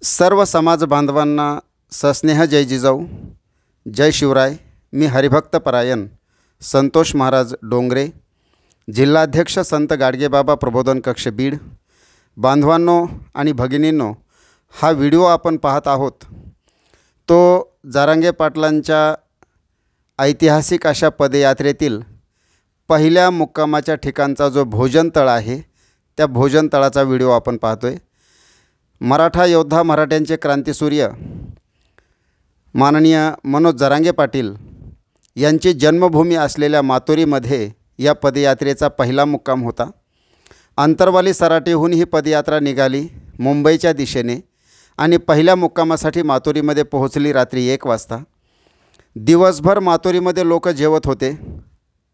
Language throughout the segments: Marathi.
सर्व समाज बांधवांना सस्नेह जय जिजाऊ, जय शिवराय। मी हरिभक्त परायण संतोष महाराज डोंगरे, जिल्हाध्यक्ष संत गाडगेबाबा प्रबोधन कक्ष बीड। बांधवांनो आणि भगिनींनो, हा व्हिडिओ आपण पाहत आहोत तो जारांगे पाटलांच्या ऐतिहासिक अशा पदयात्रेतील पहिल्या मुक्कामाच्या ठिकाणचा जो भोजनतळ आहे त्या भोजनतळाचा व्हिडिओ आपण पाहतोय। मराठा योद्धा, मराठ्यांचे क्रांतिसूर्य माननीय मनोज जरांगे पाटील यांची जन्मभूमी असलेल्या मातोरीमध्ये या पदयात्रेचा पहिला मुक्काम होता। अंतरवाली सराटीहून ही पदयात्रा निघाली मुंबईच्या दिशेने आणि पहिल्या मुक्कामासाठी मातोरीमध्ये पोहोचली रात्री 1 वाजता। दिवसभर मातोरीमध्ये लोक जेवत होते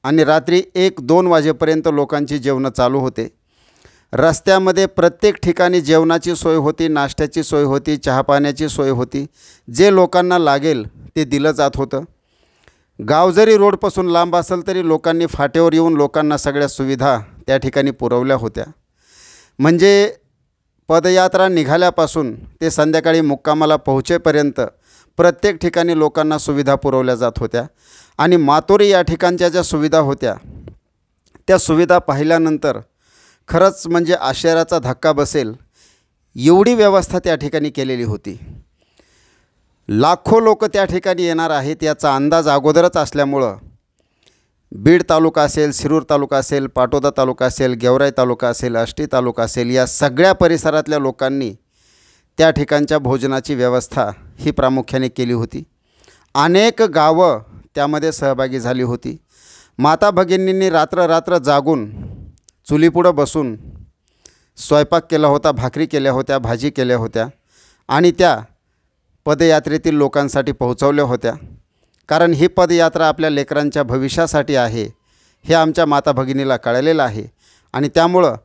आणि रात्री 1-2 वाजेपर्यंत लोकांची जेवणं चालू होते। रस्त्यामध्ये प्रत्येक ठिकाणी जेवणाची सोय होती, नाश्त्याची सोय होती, चहा पाण्याची सोय होती। जे लोकांना लागेल ते दिलं जात होतं। गाव जरी रोडपासून लांब असेल तरी लोकांनी फाट्यावर येऊन लोकांना सगळ्या सुविधा त्या ठिकाणी पुरवल्या होत्या। म्हणजे पदयात्रा निघाल्यापासून ते संध्याकाळी मुक्कामाला पोहोचेपर्यंत प्रत्येक ठिकाणी लोकांना सुविधा पुरवल्या जात होत्या। आणि मातोरी या ठिकाणच्या ज्या सुविधा होत्या त्या सुविधा पाहिल्यानंतर खरंच म्हणजे आश्चर्याचा धक्का बसेल एवढी व्यवस्था त्या ठिकाणी केलेली होती। लाखो लोक त्या ठिकाणी येणार आहेत याचा अंदाज अगोदरच असल्यामुळं बीड तालुका असेल, शिरूर तालुका असेल, पाटोदा तालुका असेल, गेवराई तालुका असेल, आष्टी तालुका असेल, या सगळ्या परिसरातल्या लोकांनी त्या ठिकाणच्या भोजनाची व्यवस्था ही प्रामुख्याने केली होती। अनेक गावं त्यामध्ये सहभागी झाली होती। माता भगिनींनी रात्र जागून चुलीपुढं बसून स्वयंपाक केला होता, भाकरी केल्या होत्या, भाजी केल्या होत्या आणि त्या पदयात्रेतील लोकांसाठी पोहोचवल्या होत्या। कारण ही पदयात्रा आपल्या लेकरांच्या भविष्यासाठी आहे हे आमच्या माता भगिनीला कळलेलं आहे आणि त्यामुळं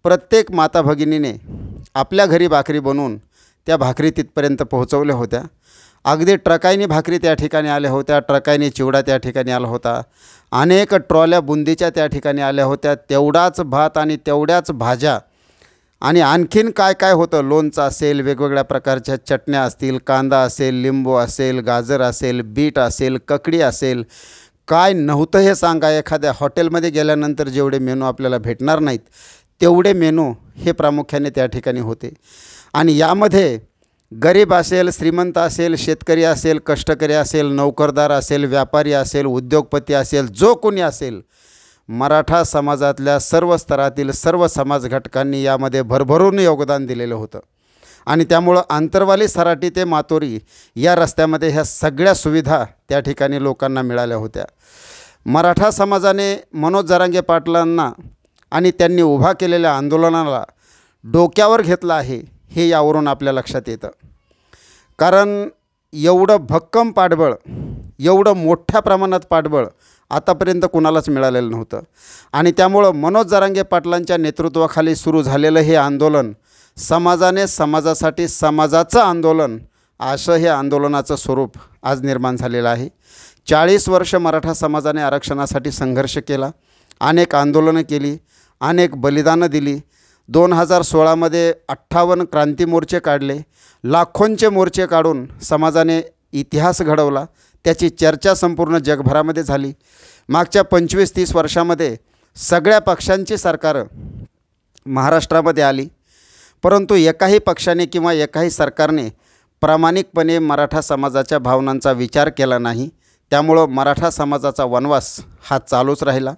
प्रत्येक माता भगिनीने आपल्या घरी भाकरी बनवून त्या भाकरी तिथपर्यंत पोहोचवल्या होत्या। अगदी ट्रकाईने भाकरी त्या ठिकाणी आल्या होत्या, ट्रकाईने चिवडा त्या ठिकाणी आला होता, अनेक ट्रॉल्या बुंदीच्या त्या ठिकाणी आल्या होत्या, तेवढाच भात आणि तेवढ्याच भाज्या आणि आणखीन काय काय होतं, लोणचं असेल, वेगवेगळ्या प्रकारच्या चटण्या असतील, कांदा असेल, लिंबू असेल, गाजर असेल, बीट असेल, ककडी असेल, काय नव्हतं हे सांगा। एखाद्या हॉटेलमध्ये गेल्यानंतर जेवढे मेनू आपल्याला भेटणार नाहीत तेवढे मेनू हे प्रामुख्याने त्या ठिकाणी होते। आणि यामध्ये गरीब असेल, श्रीमंत असेल, शेतकरी असेल, कष्टकरी असेल, नोकरदार असेल, व्यापारी असेल, उद्योगपती असेल, जो कोणी असेल, मराठा समाजातल्या सर्व स्तरातील सर्व समाज घटकांनी यामध्ये भरभरून योगदान दिलेलं होतं। आणि त्यामुळं अंतरवाली सराटी ते मातोरी या रस्त्यामध्ये ह्या सगळ्या सुविधा त्या ठिकाणी लोकांना मिळाल्या होत्या। मराठा समाजाने मनोज जरांगे पाटलांना आणि त्यांनी उभा केलेल्या आंदोलनाला डोक्यावर घेतलं आहे हे यावरून आपल्या लक्षात येतं। कारण एवढं भक्कम पाठबळ, एवढं मोठ्या प्रमाणात पाठबळ आतापर्यंत कुणालाच मिळालेलं नव्हतं। आणि त्यामुळं मनोज जरांगे पाटलांच्या नेतृत्वाखाली सुरू झालेलं हे आंदोलन समाजाने समाजासाठी समाजाचं आंदोलन असं हे आंदोलनाचं स्वरूप आज निर्माण झालेलं आहे। 40 वर्ष मराठा समाजाने आरक्षणासाठी संघर्ष केला, अनेक आंदोलनं केली, अनेक बलिदानं दिली। 2016मध्ये 58 क्रांती मोर्चे काढले, लाखोंचे मोर्चे काढून समाजाने इतिहास घडवला, त्याची चर्चा संपूर्ण जगभरामध्ये झाली। मागच्या 25-30 वर्षामध्ये सगळ्या पक्षांची सरकारं महाराष्ट्रामध्ये आली, परंतु एकाही पक्षाने किंवा एकाही सरकारने प्रामाणिकपणे मराठा समाजाच्या भावनांचा विचार केला नाही। त्यामुळं मराठा समाजाचा वनवास हा चालूच राहिला।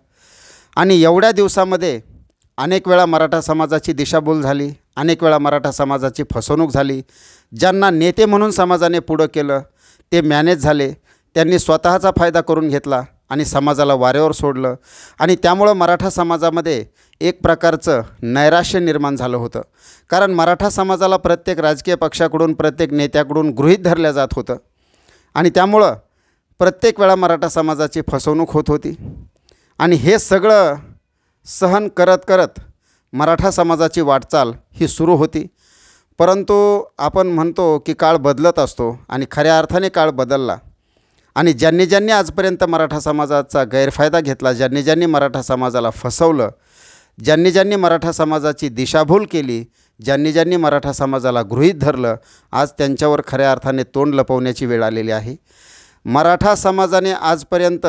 आणि एवढ्या दिवसामध्ये अनेक वेळा मराठा समाजाची दिशाभूल झाली, अनेक वेळा मराठा समाजाची फसवणूक झाली। ज्यांना नेते म्हणून समाजाने पुढं केलं ते मॅनेज झाले, त्यांनी स्वतःचा फायदा करून घेतला आणि समाजाला वाऱ्यावर सोडलं। आणि त्यामुळं मराठा समाजामध्ये एक प्रकारचं नैराश्य निर्माण झालं होतं। कारण मराठा समाजाला प्रत्येक राजकीय पक्षाकडून, प्रत्येक नेत्याकडून गृहीत धरलं जात होतं आणि त्यामुळं प्रत्येक वेळा मराठा समाजाची फसवणूक होत होती। आणि हे सगळं सहन करत करत मराठा समाजाची वाटचाल ही सुरू होती। परंतु आपण म्हणतो की काळ बदलत असतो आणि खऱ्या अर्थाने काळ बदलला आणि ज्यांनी आजपर्यंत मराठा समाजाचा गैरफायदा घेतला, ज्यांनी मराठा समाजाला फसवलं, ज्यांनी मराठा समाजाची दिशाभूल केली, ज्यांनी ज्यांनी मराठा समाजाला गृहीत धरलं, आज त्यांच्यावर खऱ्या अर्थाने तोंड लपवण्याची वेळ आलेली आहे. मराठा समाजाने आजपर्यंत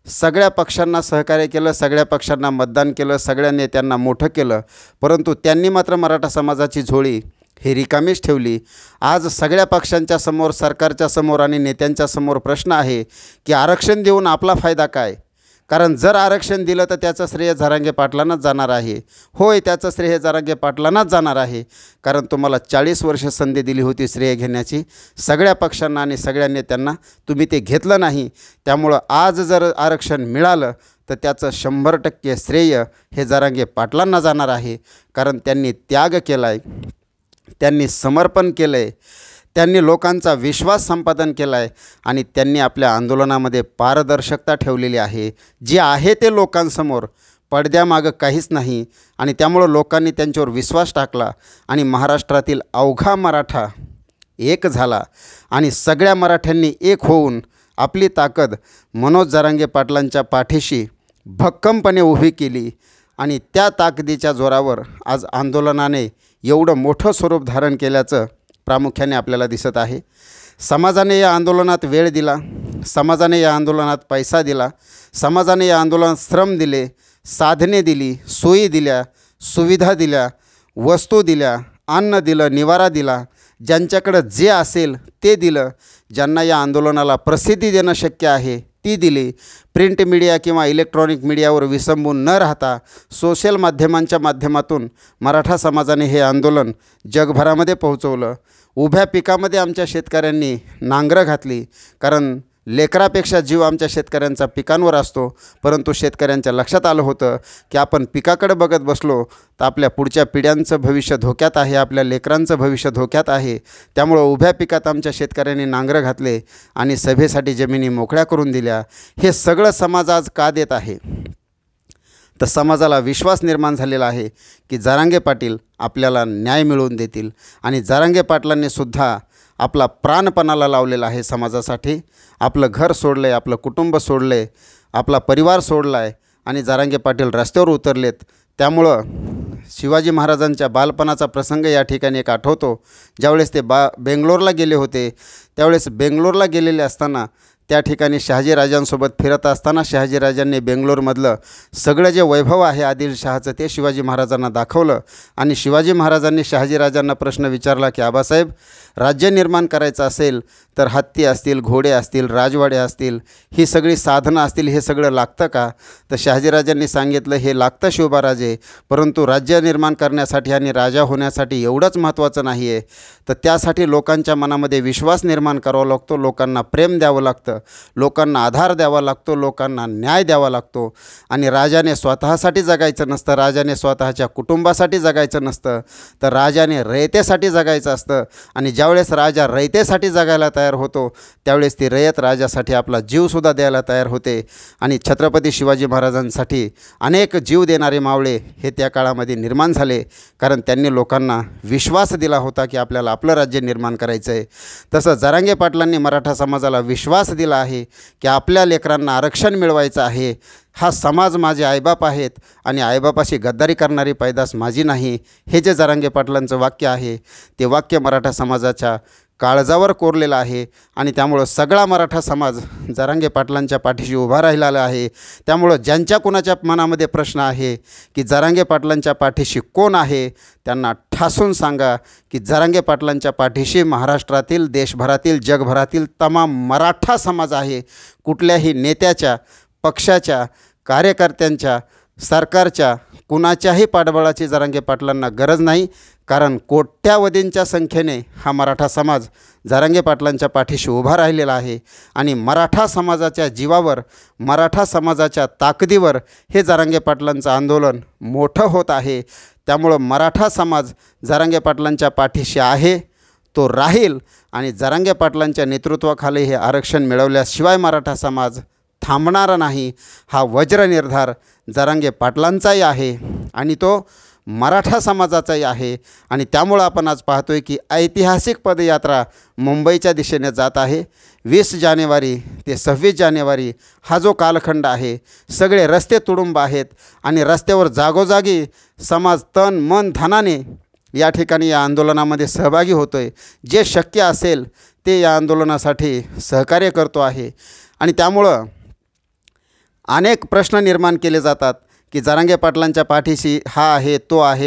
सगळ्या पक्षांना सहकार्य केलं, सगळ्या पक्षांना मतदान केलं, सगळ्या नेत्यांना मोठं केलं, परंतु त्यांनी मात्र मराठा समाजाची झोळी ही रिकामीच ठेवली. आज सगळ्या पक्षांच्या समोर, सरकारच्या समोर आणि नेत्यांच्या समोर प्रश्न आहे की आरक्षण देऊन आपला फायदा काय? कारण जर आरक्षण दिलं तर त्याचं श्रेय जरांगे पाटलांनाच जाणार आहे. होय, त्याचं श्रेय जरांगे पाटलांनाच जाणार आहे, कारण तुम्हाला 40 वर्ष संधी दिली होती श्रेय घेण्याची. सगळ्या पक्षांना आणि सगळ्या नेत्यांना तुम्ही ते घेतलं नाही. त्यामुळं आज जर आरक्षण मिळालं तर त्याचं 100% श्रेय हे जरांगे पाटलांना जाणार आहे, कारण त्यांनी त्याग केला आहे, त्यांनी समर्पण केलं आहे, त्यांनी लोकांचा विश्वास संपादन केला आहे आणि त्यांनी आपल्या आंदोलनामध्ये पारदर्शकता ठेवलेली आहे. जे आहे ते लोकांसमोर, पडद्यामागं काहीच नाही. आणि त्यामुळं लोकांनी त्यांच्यावर विश्वास टाकला आणि महाराष्ट्रातील अवघा मराठा एक झाला आणि सगळ्या मराठ्यांनी एक होऊन आपली ताकद मनोज जरांगे पाटलांच्या पाठीशी भक्कमपणे उभी केली. आणि त्या ताकदीच्या जोरावर आज आंदोलनाने एवढं मोठं स्वरूप धारण केल्याचं प्रामुख्याने आपल्याला दिसत आहे. समाजाने या आंदोलनात वेळ दिला, समाजाने या आंदोलनात पैसा दिला, समाजाने या आंदोलनात श्रम दिले, साधने दिली, सोयी दिल्या, सुविधा दिल्या, वस्तू दिल्या, अन्न दिलं, निवारा दिला, ज्यांच्याकडं जे असेल ते दिलं. ज्यांना या आंदोलनाला प्रसिद्धी देणं शक्य आहे ती दिली. प्रिंट मीडिया किंवा इलेक्ट्रॉनिक मीडियावर विसंबून न राहता सोशल माध्यमांच्या माध्यमातून मराठा समाजाने हे आंदोलन जगभरामध्ये पोहोचवलं. उभ्या पिकामध्ये आमच्या शेतकऱ्यांनी नांगरं घातली, कारण लेकरापेक्षा जीव आमच्या शेतकऱ्यांचा पिकांवर असतो. परंतु शेतकऱ्यांच्या लक्षात आलं होतं की आपण पिकाकडे बघत बसलो तर आपल्या पुढच्या पिढ्यांचं भविष्य धोक्यात आहे, आपल्या लेकरांचं भविष्य धोक्यात आहे. त्यामुळं उभ्या पिकात आमच्या शेतकऱ्यांनी नांगरं घातले आणि सभेसाठी जमिनी मोकळ्या करून दिल्या. हे सगळं समाज आज का देत आहे? तर समाजाला विश्वास निर्माण झालेला आहे की जरांगे पाटील आपल्याला न्याय मिळवून देतील. आणि जरांगे पाटलांनी सुद्धा आपला प्राणपणाला लावलेला आहे समाजासाठी. आपलं घर सोडलं आहे, आपलं कुटुंब सोडलं आहे, आपला परिवार सोडला आहे आणि जरांगे पाटील रस्त्यावर उतरलेत. त्यामुळं शिवाजी महाराजांच्या बालपणाचा प्रसंग या ठिकाणी एक आठवतो. ज्यावेळेस ते बेंगलोरला गेले होते, त्यावेळेस बेंगलोरला गेलेले असताना त्या ठिकाणी शहाजीराजांसोबत फिरत असताना शहाजीराजांनी बेंगलोरमधलं सगळं जे वैभव आहे आदिलशहाचं ते शिवाजी महाराजांना दाखवलं. आणि शिवाजी महाराजांनी शहाजीराजांना प्रश्न विचारला की आबासाहेब, राज्य निर्माण करायचं असेल तर हत्ती असतील, घोडे असतील, राजवाडे असतील, ही सगळी साधनं असतील, हे सगळं लागतं का? तर शहाजीराजांनी सांगितलं, हे लागतं शिवबाराजे, परंतु राज्य निर्माण करण्यासाठी आणि राजा होण्यासाठी एवढंच महत्त्वाचं नाही आहे. तर त्यासाठी लोकांच्या मनामध्ये विश्वास निर्माण करावा लागतो, लोकांना प्रेम द्यावं लागतं, लोकांना आधार द्यावा लागतो, लोकांना न्याय द्यावा लागतो. आणि राजाने स्वतःसाठी जगायचं नसतं, राजाने स्वतःच्या कुटुंबासाठी जगायचं नसतं, तर राजाने रयतेसाठी जगायचं असतं. आणि ज्यावेळेस राजा रयतेसाठी जगायला तयार होतो त्यावेळेस ती रयत राजासाठी आपला जीवसुद्धा द्यायला तयार होते. आणि छत्रपती शिवाजी महाराजांसाठी अनेक जीव देणारे मावळे हे त्या काळामध्ये निर्माण झाले, कारण त्यांनी लोकांना विश्वास दिला होता की आपल्याला आपलं राज्य निर्माण करायचं आहे. तसं जरांगे पाटलांनी मराठा समाजाला विश्वास दिला आहे की आपल्या लेकरांना आरक्षण मिळवायचं आहे. हा समाज माझे आईबाप आहेत आणि आईबापाशी गद्दारी करणारी पैदास माझी नाही, हे जे जरांगे पाटलांचं वाक्य आहे ते वाक्य मराठा समाजाच्या काळजावर कोरलेलं आहे. आणि त्यामुळं सगळा मराठा समाज जरांगे पाटलांच्या पाठीशी उभा राहिलेला आहे. त्यामुळं ज्यांच्या कोणाच्या मनामध्ये प्रश्न आहे की जरांगे पाटलांच्या पाठीशी कोण आहे, त्यांना ठासून सांगा की जरांगे पाटलांच्या पाठीशी महाराष्ट्रातील, देशभरातील, जगभरातील तमाम मराठा समाज आहे. कुठल्याही नेत्याच्या, पक्षाच्या, कार्यकर्त्यांच्या, सरकारच्या कुणाच्याही पाठबळाची जरांगे पाटलांना गरज नाही, कारण कोट्यावधींच्या संख्येने हा मराठा समाज जरांगे पाटलांच्या पाठीशी उभा राहिलेला आहे. आणि मराठा समाजाच्या जीवावर, मराठा समाजाच्या ताकदीवर हे जरांगे पाटलांचं आंदोलन मोठं होत आहे. त्यामुळं मराठा समाज जरांगे पाटलांच्या पाठीशी आहे, तो राहील. आणि जरांगे पाटलांच्या नेतृत्वाखाली हे आरक्षण मिळवल्याशिवाय मराठा समाज थांबणारा नाही. हा वज्र निर्धार जरांगे पाटलांचाही आहे आणि तो मराठा समाजाचाही आहे. आणि त्यामुळं आपण आज पाहतोय की ऐतिहासिक पदयात्रा मुंबईच्या दिशेने जात आहे. 20 जानेवारी ते 26 जानेवारी हा जो कालखंड आहे, सगळे रस्ते तुडुंब आहेत आणि रस्त्यावर जागोजागी समाज तन मन धनाने या ठिकाणी या आंदोलनामध्ये सहभागी होतो आहे, जे शक्य असेल ते या आंदोलनासाठी सहकार्य करतो आहे. आणि त्यामुळं अनेक प्रश्न निर्माण केले जातात की जरांगे पाटलांच्या पाठीशी हा आहे,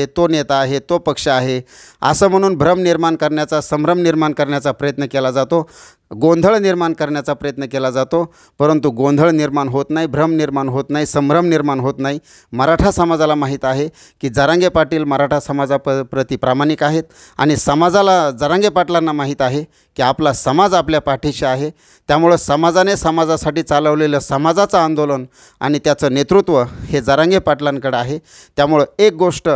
तो नेता आहे, तो पक्ष आहे, असं म्हणून भ्रम निर्माण करण्याचा, संभ्रम निर्माण करण्याचा प्रयत्न केला जातो, गोंधळ निर्माण करण्याचा प्रयत्न केला जातो. परंतु गोंधळ निर्माण होत नाही, भ्रम निर्माण होत नाही, संभ्रम निर्माण होत नाही. मराठा समाजाला माहीत आहे की जरांगे पाटील मराठा समाजाप्रती प्रामाणिक आहेत आणि समाजाला, जरांगे पाटलांना माहीत आहे की आपला समाज आपल्या पाठीशी आहे. त्यामुळं समाजाने समाजासाठी चालवलेलं समाजाचं आंदोलन आणि त्याचं नेतृत्व हे जरांगे पाटलांकडे आहे. त्यामुळं एक गोष्ट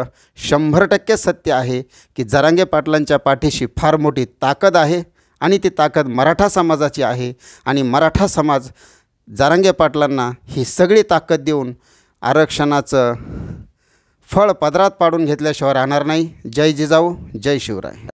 100% सत्य आहे की जरांगे पाटलांच्या पाठीशी फार मोठी ताकद आहे आणि ती ताकद मराठा समाजाची आहे. आणि मराठा समाज जरांगे पाटलांना ही सगळी ताकद देऊन आरक्षणाचं फळ पदरात पाडून घेतल्याशिवाय राहणार नाही. जय जिजाऊ, जय शिवराय.